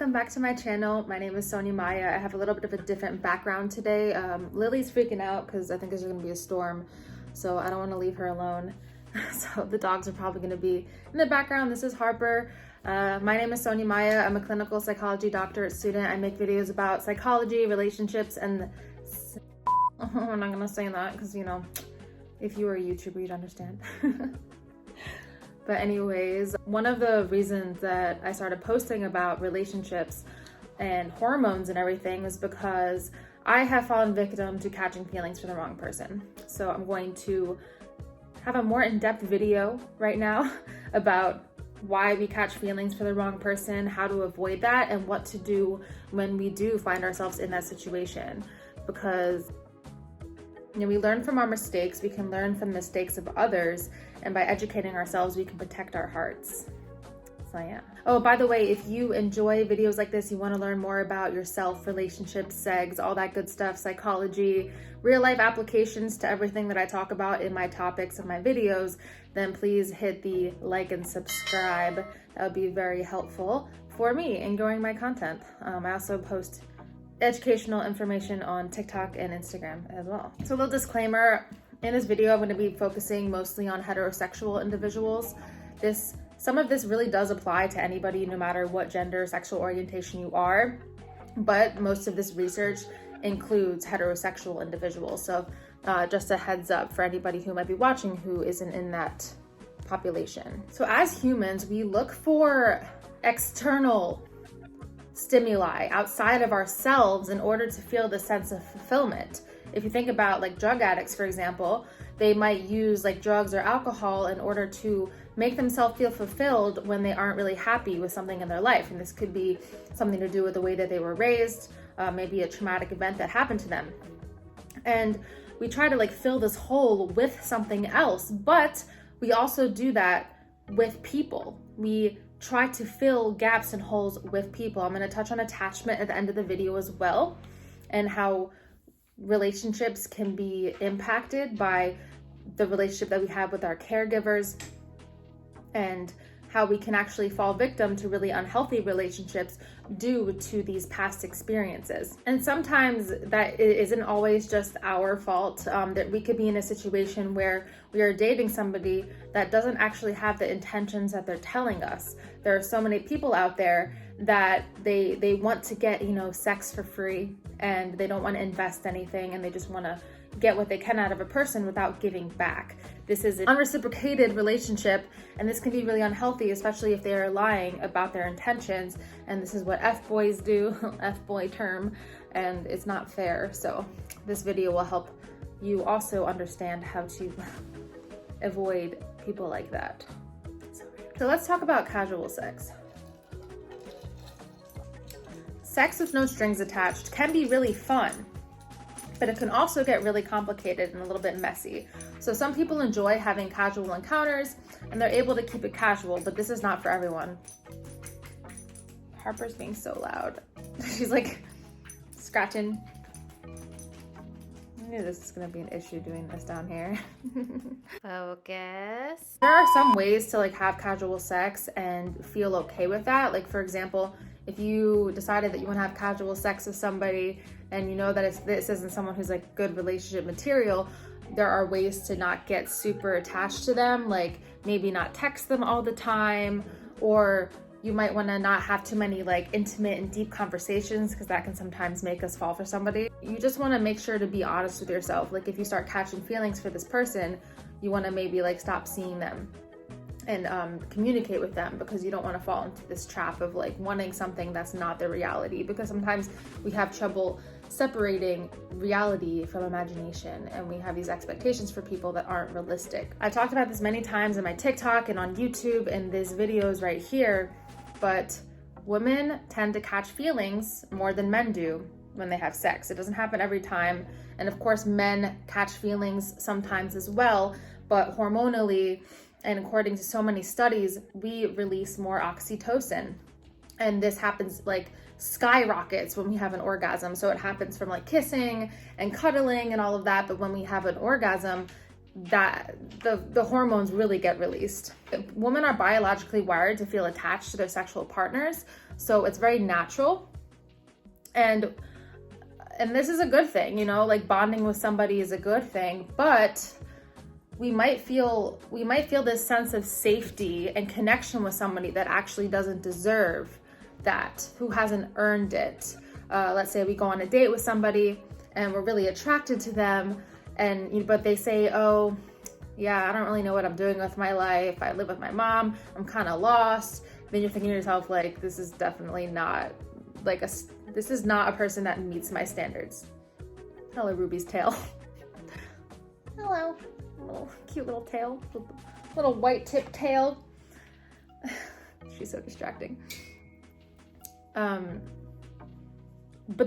welcome back to my channel. My name is Sonya Maya. I have a little bit of a different background today. Lily's freaking out because I think there's gonna be a storm, so I don't want to leave her alone. So the dogs are probably gonna be in the background. This is Harper. My name is Sonya Maya. I'm a clinical psychology doctorate student. I make videos about psychology, relationships, and I'm not gonna say that because, you know, if you were a YouTuber, you'd understand. But anyways, one of the reasons that I started posting about relationships and hormones and everything is because I have fallen victim to catching feelings for the wrong person. So I'm going to have a more in-depth video right now about why we catch feelings for the wrong person, how to avoid that, and what to do when we do find ourselves in that situation. Because we learn from our mistakes, we can learn from the mistakes of others, and by educating ourselves, we can protect our hearts. So yeah. Oh, by the way, if you enjoy videos like this, you want to learn more about yourself, relationships, sex, all that good stuff, psychology, real life applications to everything that I talk about in my topics of my videos, then please hit the like and subscribe. That would be very helpful for me in growing my content. I also post educational information on TikTok and Instagram as well. So a little disclaimer, in this video I'm going to be focusing mostly on heterosexual individuals. Some of this really does apply to anybody, no matter what gender, sexual orientation you are, but most of this research includes heterosexual individuals. So just a heads up for anybody who might be watching who isn't in that population. So as humans, we look for external stimuli outside of ourselves in order to feel the sense of fulfillment. If you think about like drug addicts, for example, they might use like drugs or alcohol in order to make themselves feel fulfilled when they aren't really happy with something in their life. And this could be something to do with the way that they were raised, maybe a traumatic event that happened to them. And we try to like fill this hole with something else, but we also do that with people. We try to fill gaps and holes with people. I'm going to touch on attachment at the end of the video as well, and how relationships can be impacted by the relationship that we have with our caregivers, and how we can actually fall victim to really unhealthy relationships due to these past experiences. And sometimes that isn't always just our fault, that we could be in a situation where we are dating somebody that doesn't actually have the intentions that they're telling us. There are so many people out there that they want to get, you know, sex for free, and they don't want to invest anything, and they just want to get what they can out of a person without giving back. This is an unreciprocated relationship, and this can be really unhealthy, especially if they are lying about their intentions. And this is what F-boys do, F-boy term, and it's not fair. So this video will help you also understand how to avoid people like that. So let's talk about casual sex. Sex with no strings attached can be really fun, but it can also get really complicated and a little bit messy. So some people enjoy having casual encounters and they're able to keep it casual, but this is not for everyone. Harper's being so loud. She's like scratching. I knew this was gonna be an issue doing this down here. Focus. There are some ways to like have casual sex and feel okay with that. Like for example, if you decided that you want to have casual sex with somebody and you know that this isn't someone who's like good relationship material, there are ways to not get super attached to them, like maybe not text them all the time, or you might want to not have too many like intimate and deep conversations, because that can sometimes make us fall for somebody. You just want to make sure to be honest with yourself. Like if you start catching feelings for this person, you want to maybe like stop seeing them and communicate with them, because you don't want to fall into this trap of like wanting something that's not the reality, because sometimes we have trouble separating reality from imagination, and we have these expectations for people that aren't realistic. I've talked about this many times in my TikTok and on YouTube and these videos right here, but women tend to catch feelings more than men do when they have sex. It doesn't happen every time, and of course men catch feelings sometimes as well, but hormonally, and according to so many studies, we release more oxytocin. And this happens like skyrockets when we have an orgasm. So it happens from like kissing and cuddling and all of that. But when we have an orgasm, that the hormones really get released. Women are biologically wired to feel attached to their sexual partners, so it's very natural. And this is a good thing, you know, like bonding with somebody is a good thing, but we might feel this sense of safety and connection with somebody that actually doesn't deserve that, who hasn't earned it. Let's say we go on a date with somebody and we're really attracted to them, but they say, oh yeah, I don't really know what I'm doing with my life. I live with my mom. I'm kind of lost. Then you're thinking to yourself, like, this is definitely not like this is not a person that meets my standards. Hello, Ruby's tail. Hello, cute little tail, little white tip tail. She's so distracting. But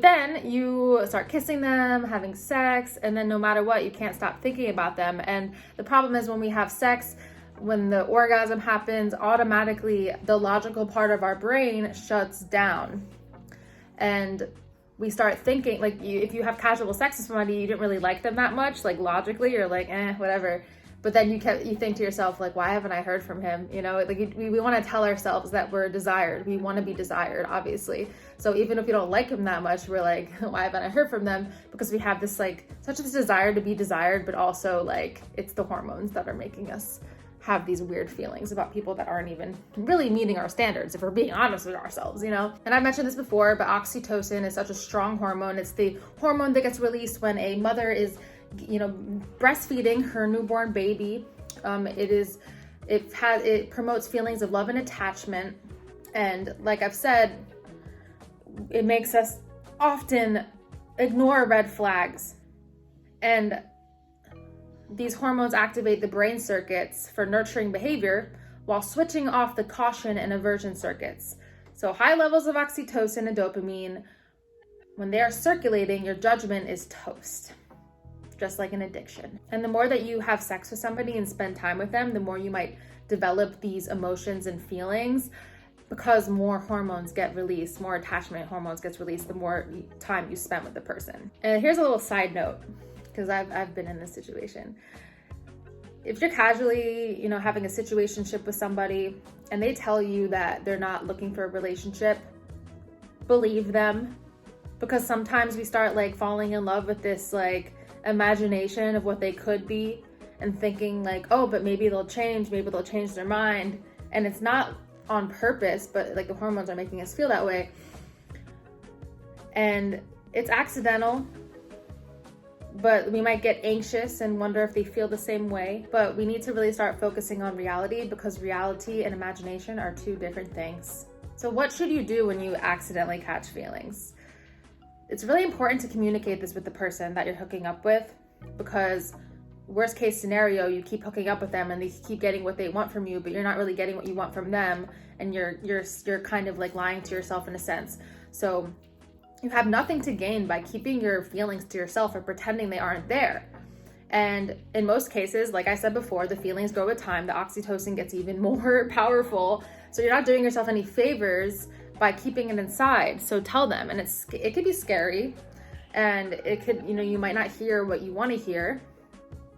then you start kissing them, having sex, and then no matter what, you can't stop thinking about them. And the problem is when we have sex, when the orgasm happens, automatically the logical part of our brain shuts down. And we start thinking, like, if you have casual sex with somebody, you didn't really like them that much, like logically, you're like, whatever. But then you think to yourself, like, why haven't I heard from him? You know, like we want to tell ourselves that we're desired. We want to be desired, obviously. So even if we don't like him that much, we're like, why haven't I heard from them? Because we have this, like, such a desire to be desired, but also, like, it's the hormones that are making us have these weird feelings about people that aren't even really meeting our standards, if we're being honest with ourselves, you know? And I mentioned this before, but oxytocin is such a strong hormone. It's the hormone that gets released when a mother is, you know, breastfeeding her newborn baby. It promotes feelings of love and attachment. And like I've said, it makes us often ignore red flags. And these hormones activate the brain circuits for nurturing behavior while switching off the caution and aversion circuits. So high levels of oxytocin and dopamine, when they are circulating, your judgment is toast, just like an addiction. And the more that you have sex with somebody and spend time with them, the more you might develop these emotions and feelings, because more hormones get released, more attachment hormones gets released, the more time you spend with the person. And here's a little side note, because I've been in this situation. If you're casually, you know, having a situationship with somebody and they tell you that they're not looking for a relationship, believe them. Because sometimes we start, like, falling in love with this, like, imagination of what they could be and thinking, like, oh, but maybe they'll change their mind. And it's not on purpose, but, like, the hormones are making us feel that way. And it's accidental, but we might get anxious and wonder if they feel the same way. But we need to really start focusing on reality, because reality and imagination are two different things. So what should you do when you accidentally catch feelings? It's really important to communicate this with the person that you're hooking up with, because worst case scenario, you keep hooking up with them and they keep getting what they want from you, but you're not really getting what you want from them, and you're kind of like lying to yourself in a sense. So you have nothing to gain by keeping your feelings to yourself or pretending they aren't there. And in most cases, like I said before, the feelings grow with time. The oxytocin gets even more powerful. So you're not doing yourself any favors by keeping it inside. So tell them. And it could be scary, and it could, you know, you might not hear what you want to hear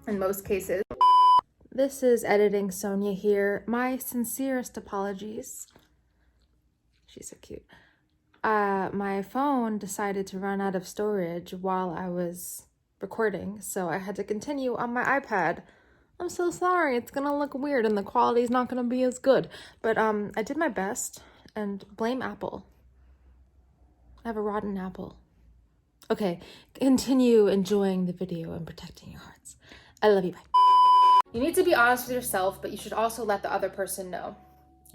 in most cases. This is editing Sonya here. My sincerest apologies. She's so cute. My phone decided to run out of storage while I was recording, so I had to continue on my iPad. I'm so sorry. It's gonna look weird and the quality's not gonna be as good. But I did my best, and blame Apple. I have a rotten apple. Okay, continue enjoying the video and protecting your hearts. I love you, bye. You need to be honest with yourself, but you should also let the other person know.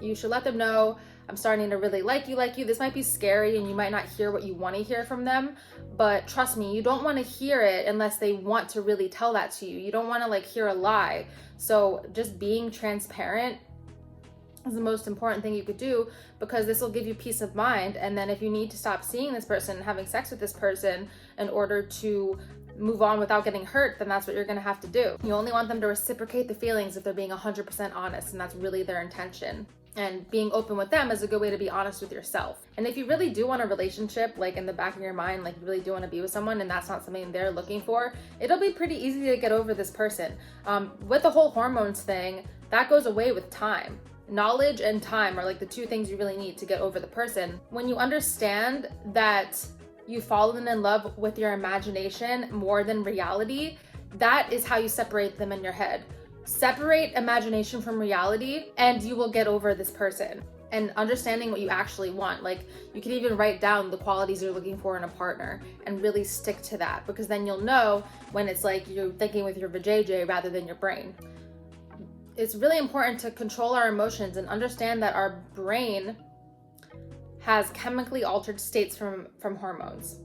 You should let them know, I'm starting to really like you. This might be scary and you might not hear what you want to hear from them, but trust me, you don't want to hear it unless they want to really tell that to you. You don't want to, like, hear a lie. So just being transparent is the most important thing you could do, because this will give you peace of mind. And then if you need to stop seeing this person and having sex with this person in order to move on without getting hurt, then that's what you're gonna have to do. You only want them to reciprocate the feelings if they're being 100% honest, and that's really their intention. And being open with them is a good way to be honest with yourself. And if you really do want a relationship, like in the back of your mind, like you really do want to be with someone and that's not something they're looking for, it'll be pretty easy to get over this person. With the whole hormones thing, that goes away with time. Knowledge and time are like the two things you really need to get over the person. When you understand that you've fallen in love with your imagination more than reality, that is how you separate them in your head. Separate imagination from reality and you will get over this person. And understanding what you actually want. Like you can even write down the qualities you're looking for in a partner and really stick to that, because then you'll know when it's like you're thinking with your vajayjay rather than your brain. It's really important to control our emotions and understand that our brain has chemically altered states from hormones.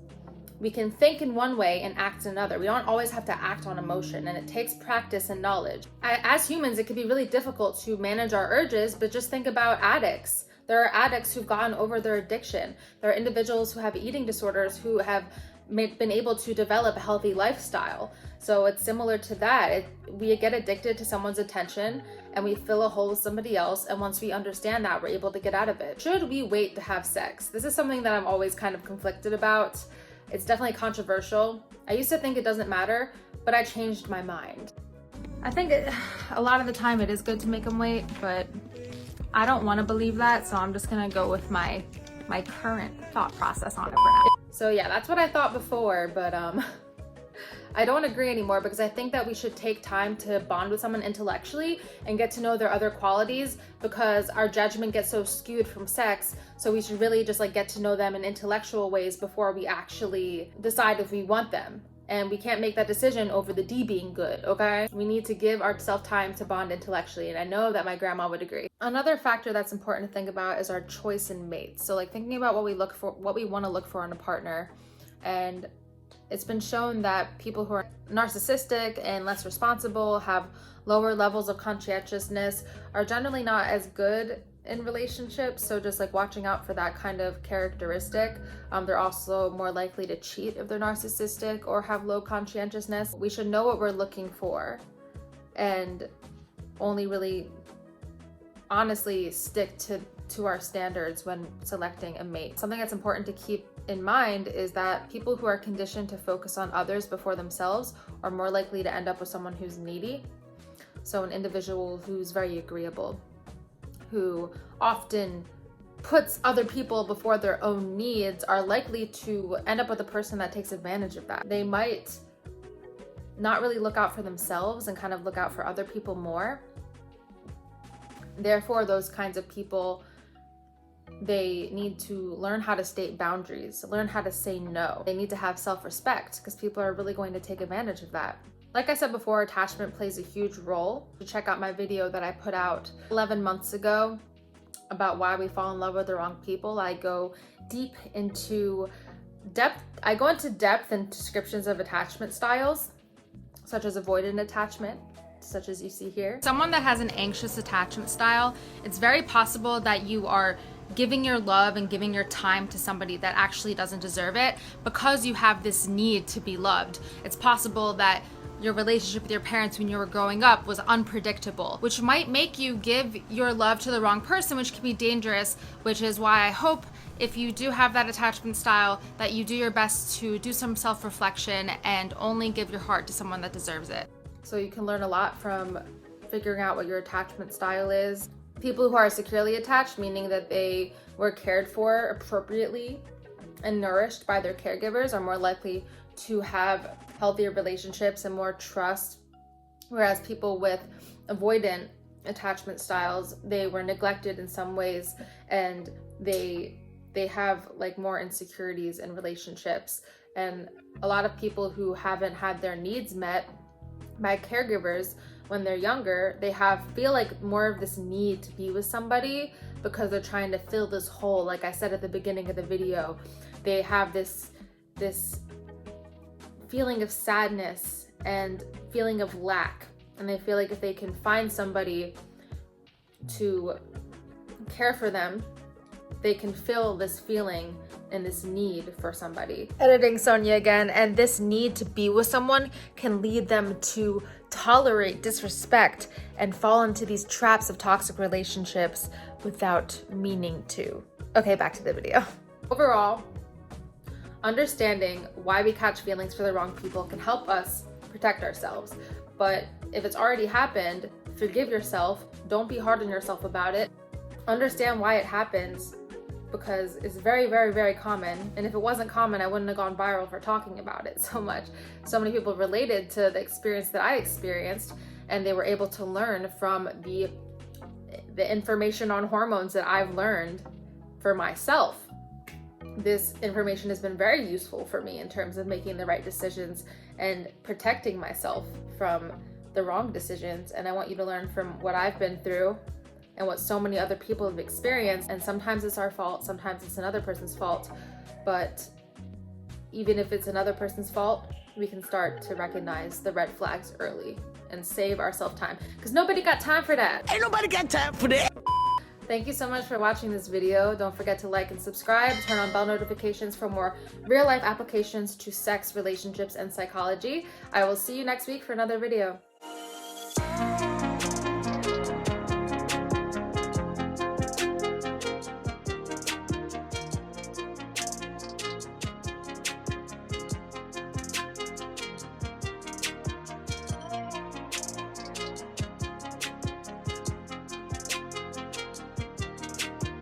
We can think in one way and act in another. We don't always have to act on emotion, and it takes practice and knowledge. As humans, it can be really difficult to manage our urges, but just think about addicts. There are addicts who've gotten over their addiction. There are individuals who have eating disorders who have been able to develop a healthy lifestyle. So it's similar to that. We get addicted to someone's attention and we fill a hole with somebody else. And once we understand that, we're able to get out of it. Should we wait to have sex? This is something that I'm always kind of conflicted about. It's definitely controversial. I used to think it doesn't matter, but I changed my mind. I think a lot of the time it is good to make them wait, but I don't want to believe that. So I'm just going to go with my current thought process on it for now. So yeah, that's what I thought before, but I don't agree anymore, because I think that we should take time to bond with someone intellectually and get to know their other qualities, because our judgment gets so skewed from sex. So we should really just like get to know them in intellectual ways before we actually decide if we want them. And we can't make that decision over the D being good, okay? We need to give ourselves time to bond intellectually, and I know that my grandma would agree. Another factor that's important to think about is our choice in mates. So like thinking about what we want to look for in a partner. And it's been shown that people who are narcissistic and less responsible, have lower levels of conscientiousness, are generally not as good in relationships. So just like watching out for that kind of characteristic. They're also more likely to cheat if they're narcissistic or have low conscientiousness. We should know what we're looking for and only really honestly stick to our standards when selecting a mate. Something that's important to keep in mind is that people who are conditioned to focus on others before themselves are more likely to end up with someone who's needy. So an individual who's very agreeable, who often puts other people before their own needs, are likely to end up with a person that takes advantage of that. They might not really look out for themselves and kind of look out for other people more. Therefore, those kinds of people, they need to learn how to state boundaries, learn how to say no. They need to have self-respect, because people are really going to take advantage of that. Like I said before, attachment plays a huge role. Check out my video that I put out 11 months ago about why we fall in love with the wrong people. I go into depth in descriptions of attachment styles, such as avoidant attachment, such as you see here. Someone that has an anxious attachment style, it's very possible that you are giving your love and giving your time to somebody that actually doesn't deserve it, because you have this need to be loved. It's possible that your relationship with your parents when you were growing up was unpredictable, which might make you give your love to the wrong person, which can be dangerous, which is why I hope if you do have that attachment style that you do your best to do some self-reflection and only give your heart to someone that deserves it. So you can learn a lot from figuring out what your attachment style is. People who are securely attached, meaning that they were cared for appropriately and nourished by their caregivers, are more likely to have healthier relationships and more trust. Whereas people with avoidant attachment styles, they were neglected in some ways, and they have like more insecurities in relationships. And a lot of people who haven't had their needs met by caregivers when they're younger, they feel like more of this need to be with somebody because they're trying to fill this hole. Like I said at the beginning of the video, they have this feeling of sadness and feeling of lack, and they feel like if they can find somebody to care for them they can feel this feeling and this need for somebody. Editing Sonya again, and this need to be with someone can lead them to tolerate disrespect and fall into these traps of toxic relationships without meaning to. Okay, back to the video. Overall, understanding why we catch feelings for the wrong people can help us protect ourselves. But if it's already happened, forgive yourself. Don't be hard on yourself about it. Understand why it happens, because it's very, very, very common. And if it wasn't common, I wouldn't have gone viral for talking about it so much. So many people related to the experience that I experienced, and they were able to learn from the information on hormones that I've learned for myself. This information has been very useful for me in terms of making the right decisions and protecting myself from the wrong decisions. And I want you to learn from what I've been through and what so many other people have experienced. And sometimes it's our fault, sometimes it's another person's fault. But even if it's another person's fault, we can start to recognize the red flags early and save ourselves time, because nobody got time for that. Ain't nobody got time for that. Thank you so much for watching this video. Don't forget to like and subscribe, turn on bell notifications for more real life applications to sex, relationships, and psychology. I will see you next week for another video.